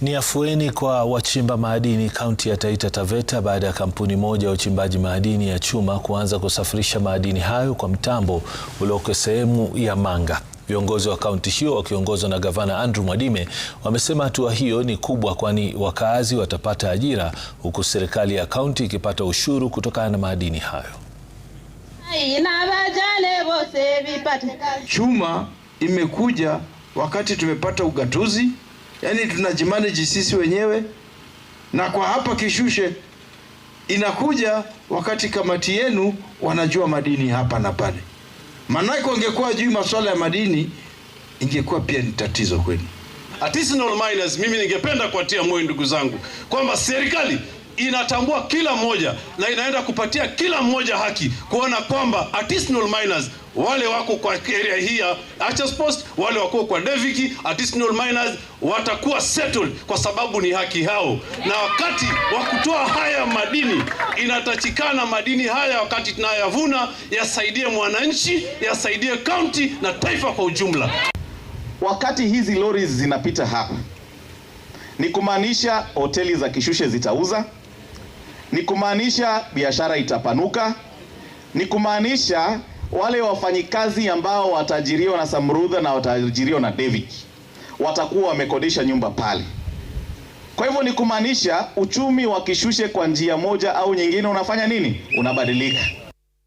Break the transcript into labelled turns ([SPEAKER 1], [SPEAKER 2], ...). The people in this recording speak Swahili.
[SPEAKER 1] Ni afueni kwa wachimba madini kaunti ya Taita Taveta baada ya kampuni moja ya uchimbaji madini ya chuma kuanza kusafirisha madini hayo kwa mtambo ulioko sehemu ya Manga. Viongozi wa kaunti hiyo wakiongozwa na Gavana Andrew Mwadime wamesema hatua hiyo ni kubwa, kwani wakaazi watapata ajira huku serikali ya kaunti ikipata ushuru kutokana na madini hayo.
[SPEAKER 2] Chuma imekuja wakati tumepata ugatuzi, yani tunajimanage sisi wenyewe, na kwa hapa Kishushe inakuja wakati kamati yenu wanajua madini hapa na pale. Manake wangekuwa juu masuala ya madini ingekuwa pia ni tatizo kwenu.
[SPEAKER 3] Artisanal miners, mimi ningependa kuatia moyo ndugu zangu kwamba serikali inatambua kila mmoja na inaenda kupatia kila mmoja haki, kuona kwamba artisanal miners wale wako kwa area hii ya Archers Post, wale wako kwa Deviki, artisanal miners watakuwa settled kwa sababu ni haki hao. Na wakati wa kutoa haya madini inatakikana madini haya wakati tunayavuna yasaidie mwananchi, yasaidie county na taifa kwa ujumla.
[SPEAKER 4] Wakati hizi lorries zinapita hapa, ni kumaanisha hoteli za Kishushe zitauza, ni kumaanisha biashara itapanuka, ni kumaanisha wale wafanyikazi ambao watajiriwa na Samrudha na watajiriwa na David watakuwa wamekodisha nyumba pale. Kwa hivyo ni kumaanisha uchumi wa Kishushe kwa njia moja au nyingine unafanya nini? Unabadilika.